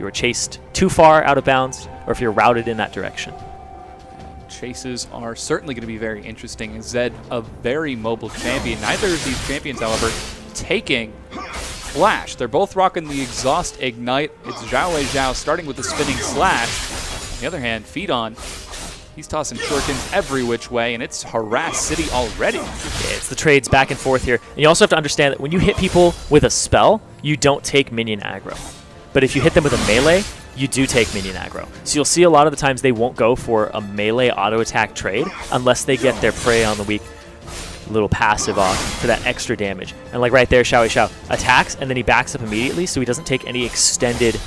you were chased too far out of bounds, or if you're routed in that direction. Chases are certainly going to be very interesting. Zed, a very mobile champion. Neither of these champions, however, taking Flash. They're both rocking the Exhaust Ignite. It's XiaoWeiXiao starting with the spinning slash. On the other hand, FeedOn, he's tossing shurikens every which way, and it's Harass City already. Yeah, it's the trades back and forth here. And you also have to understand that when you hit people with a spell, you don't take minion aggro. But if you hit them with a melee, you do take minion aggro. So you'll see a lot of the times they won't go for a melee auto attack trade unless they get their prey on the weak little passive off for that extra damage. And like right there, XiaoWeiXiao attacks and then he backs up immediately so he doesn't take any extended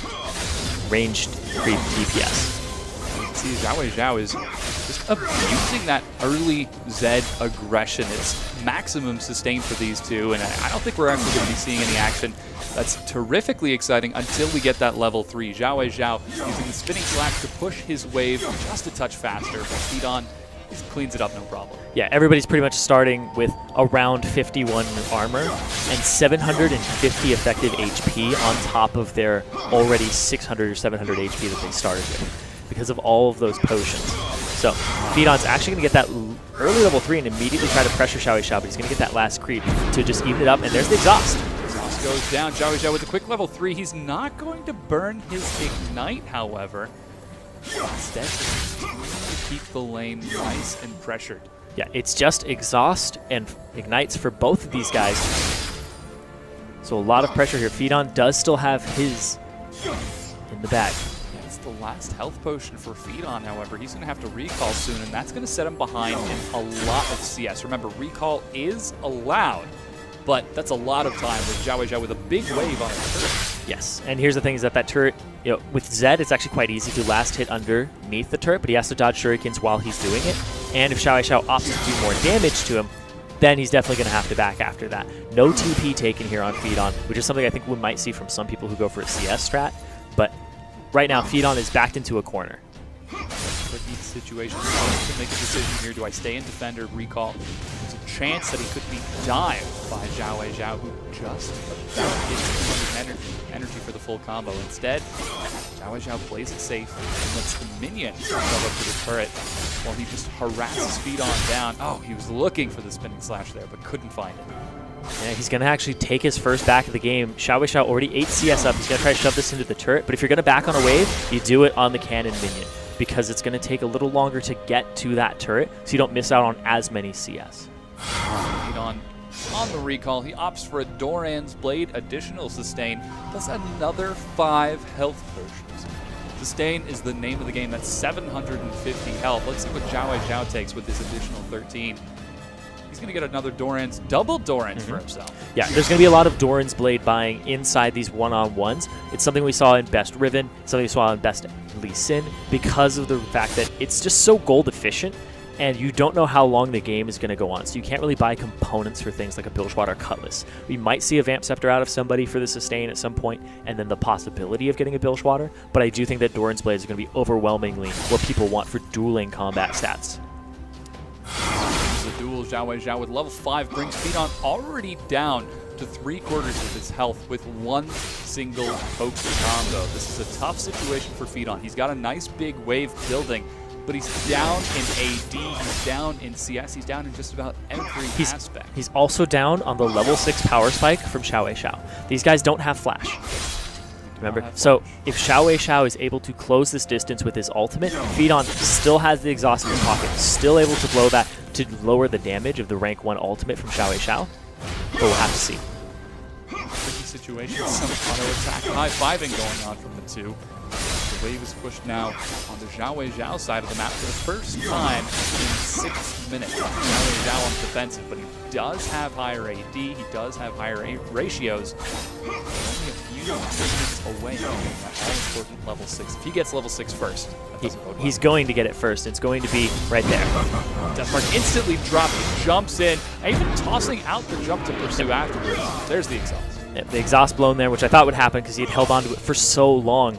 ranged creep DPS. You can see XiaoWeiXiao is just abusing that early Zed aggression. It's maximum sustain for these two, and I don't think we're actually going to be seeing any action. That's terrifically exciting until we get that level 3. XiaoWeiXiao using the spinning slash to push his wave just a touch faster, but FeedOn cleans it up no problem. Yeah, everybody's pretty much starting with around 51 armor and 750 effective HP on top of their already 600 or 700 HP that they started with because of all of those potions. So FeedOn's actually going to get that early level 3 and immediately try to pressure XiaoWeiXiao, but he's going to get that last creep to just even it up, and there's the exhaust. Exhaust goes down. XiaoWeiXiao with a quick level 3. He's not going to burn his Ignite, however. Instead, to keep the lane nice and pressured. Yeah, it's just exhaust and ignites for both of these guys. So a lot of pressure here. FeedOn does still have his in the bag. Yeah, it's the last health potion for FeedOn, however. He's going to have to recall soon, and that's going to set him behind in a lot of CS. Remember, recall is allowed, but that's a lot of time with XiaoWeiXiao with a big wave on his turret. Yes, and here's the thing is that turret, with Zed, it's actually quite easy to last hit underneath the turret, but he has to dodge shurikens while he's doing it. And if XiaoWeiXiao opts to do more damage to him, then he's definitely going to have to back after that. No TP taken here on FeedOn, which is something I think we might see from some people who go for a CS strat. But right now, FeedOn is backed into a corner. Tricky situation. To make a decision here. Do I stay in defender, recall? There's a chance that he could be dived by XiaoWeiXiao, who just about gets 200 energy for the full combo. Instead, XiaoWeiXiao plays it safe and lets the minion come up to the turret while he just harasses FeedOn down. Oh, he was looking for the spinning slash there, but couldn't find it. Yeah, he's going to actually take his first back of the game. XiaoWeiXiao already 8 CS up. He's going to try to shove this into the turret, but if you're going to back on a wave, you do it on the cannon minion, because it's going to take a little longer to get to that turret, so you don't miss out on as many CS. FeedOn on the recall, he opts for a Doran's Blade, additional sustain, plus another 5 health potions. Sustain is the name of the game. That's 750 health. Let's see what XiaoWeiXiao takes with this additional 13. He's going to get another Doran's, double Doran's for himself. Yeah, there's going to be a lot of Doran's Blade buying inside these one-on-ones. It's something we saw in Best Riven, something we saw in Best Lee Sin, because of the fact that it's just so gold efficient, and you don't know how long the game is going to go on, so you can't really buy components for things like a Bilgewater Cutlass. We might see a Vamp Scepter out of somebody for the sustain at some point, and then the possibility of getting a Bilgewater, but I do think that Doran's Blade is going to be overwhelmingly what people want for dueling combat stats. The duel, XiaoWeiXiao with level 5 brings FeedOn already down to 3/4 of his health with one single poke combo. This is a tough situation for FeedOn. He's got a nice big wave building, but he's down in AD, he's down in CS, he's down in just about every aspect. He's also down on the level 6 power spike from XiaoWeiXiao. These guys don't have flash. Remember? So if XiaoWeiXiao is able to close this distance with his ultimate, FeedOn still has the exhaust in his pocket, still able to blow that to lower the damage of the rank 1 ultimate from XiaoWeiXiao, but we'll have to see. Tricky situation, some auto attack high-fiving going on from the two. The wave is pushed now on the XiaoWeiXiao side of the map for the first time in 6 minutes. XiaoWeiXiao on the defensive, but he does have higher AD, he does have higher ratios. Only a few minutes away from that all-important level 6. If he gets level 6 first, he's going to get it first. It's going to be right there. Deathmark instantly drops, jumps in, and even tossing out the jump to pursue afterwards. There's the exhaust. Yeah, the exhaust blown there, which I thought would happen because he had held on to it for so long.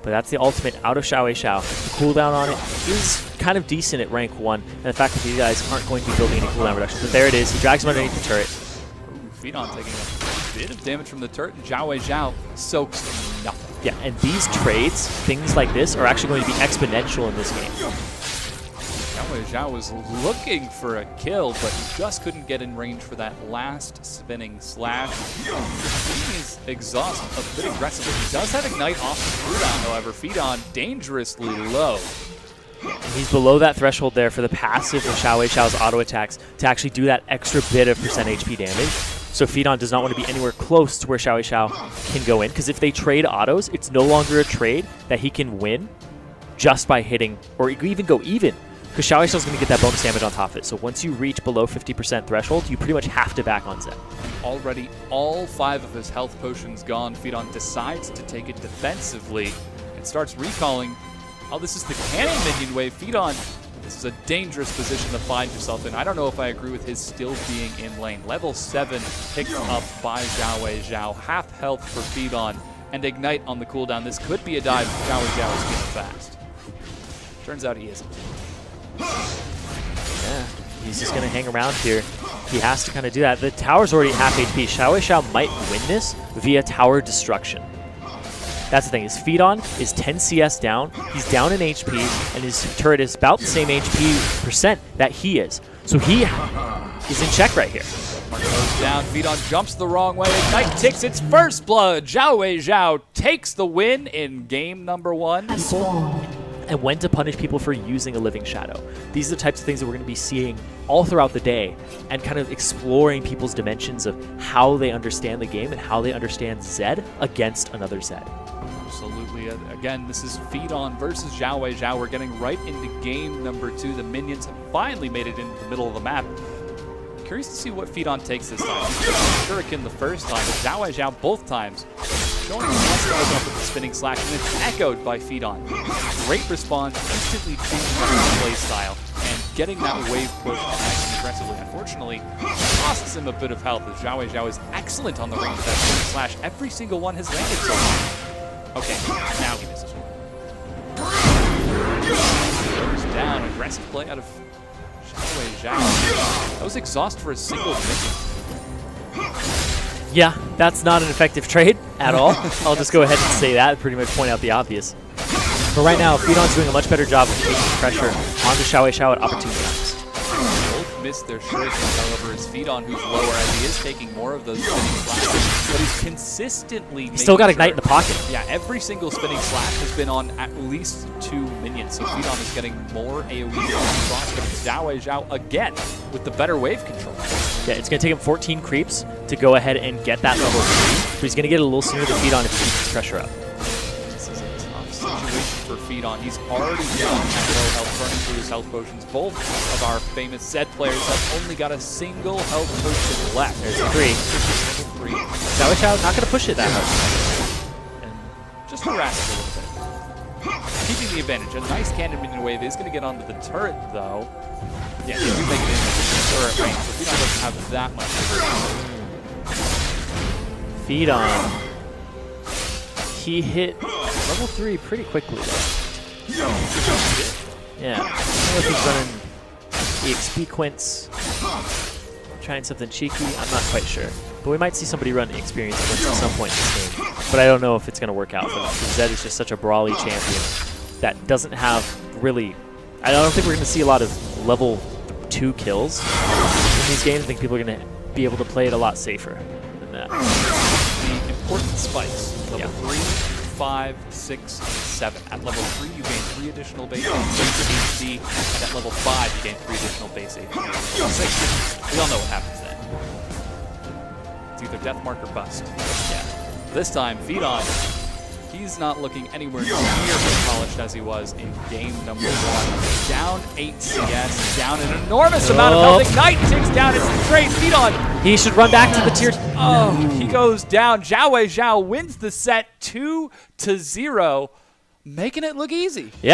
But that's the ultimate out of XiaoWeiXiao. The cooldown on it is kind of decent at rank 1, and the fact that these guys aren't going to be building any cooldown reductions. But there it is. He drags him underneath the turret. FeedOn taking a bit of damage from the turret, and XiaoWeiXiao soaks nothing. Yeah, and these trades, things like this, are actually going to be exponential in this game. XiaoWeiXiao was looking for a kill, but he just couldn't get in range for that last spinning slash. He's exhausted a bit aggressively. He does have Ignite off the cooldown, however. FeedOn dangerously low. He's below that threshold there for the passive of XiaoWeiXiao's auto attacks to actually do that extra bit of % HP damage. So FeedOn does not want to be anywhere close to where XiaoWeiXiao can go in, because if they trade autos, it's no longer a trade that he can win just by hitting, or even go even, because XiaoWeiXiao is going to get that bonus damage on top of it. So once you reach below 50% threshold, you pretty much have to back on Zed. Already all 5 of his health potions gone. FeedOn decides to take it defensively and starts recalling. Oh, this is the cannon minion wave. FeedOn, this is a dangerous position to find yourself in. I don't know if I agree with his still being in lane. Level 7 picked up by XiaoWeiXiao. Half health for FeedOn and Ignite on the cooldown. This could be a dive if XiaoWeiXiao is getting fast. Turns out he isn't. Yeah, he's just going to hang around here. He has to kind of do that. The tower's already half HP. XiaoWeiXiao might win this via tower destruction. That's the thing, his FeedOn is 10 CS down, he's down in HP, and his turret is about the same HP percent that he is. So he is in check right here. Goes down, FeedOn jumps the wrong way, Ignite takes its first blood. XiaoWeiXiao takes the win in game number 1. And when to punish people for using a living shadow. These are the types of things that we're going to be seeing all throughout the day, and kind of exploring people's dimensions of how they understand the game and how they understand Zed against another Zed. Absolutely. Again, this is FeedOn versus XiaoWeiXiao. We're getting right into game number 2. The minions have finally made it into the middle of the map. Curious to see what FeedOn takes this time. Shuriken the first time, but XiaoWeiXiao both times. Showing him wants to open up with the spinning slash, and it's echoed by FeedOn. Great response, instantly changing up his play style, and getting that wave push nice and aggressively. Unfortunately, costs him a bit of health, as XiaoWeiXiao is excellent on the range of that spinning slash. Every single one has landed so far. Okay, now he misses one. Goes down, aggressive play out of XiaoWeiXiao. That was exhaust for a single minion. Yeah, that's not an effective trade at all. I'll just go ahead and say that, pretty much point out the obvious. But right now, FeedOn's doing a much better job of taking pressure onto XiaoWeiXiao at opportune times. Both missed their shurikens, however, it's FeedOn who's lower, as he is taking more of those spinning slashes, but he's consistently He's still got Ignite in the pocket. Yeah, every single spinning slash has been on at least 2 minions, so FeedOn is getting more AoE across, but it's XiaoWeiXiao again with the better wave control. Yeah, it's going to take him 14 creeps to go ahead and get that level 3, but he's going to get it a little sooner than FeedOn if he keeps his pressure up. This is a tough situation for FeedOn. He's already down at low health, burning through his health potions. Both of our famous Zed players have only got a single health potion left. There's a 3. XiaoWeiXiao not going to push it that hard. And just harass it a little bit. Keeping the advantage. A nice cannon minion wave is going to get onto the turret, though. Yeah, they do make it into the turret range, so FeedOn doesn't have that much FeedOn. He hit level 3 pretty quickly, though. Yeah. I don't know if he's running EXP quints, trying something cheeky. I'm not quite sure. But we might see somebody run experience quints at some point in this game. But I don't know if it's going to work out for them, because Zed is just such a brawly champion that doesn't have really... I don't think we're going to see a lot of level 2 kills in these games. I think people are going to be able to play it a lot safer than that. The important spikes. Level 3, 5, 6, 7. At level 3, you gain 3 additional base HP, and at level 5, you gain 3 additional base HP. Level 6, we all know what happens then. It's either death mark or bust. Yeah. This time, FeedOn, he's not looking anywhere near as polished as he was in game number 1. Down 8 CS, down an enormous amount of health. Ignite takes down his trade. FeedOn. He should run back to the tier. Oh, he goes down. XiaoWeiXiao wins the set 2-0, making it look easy. Yeah.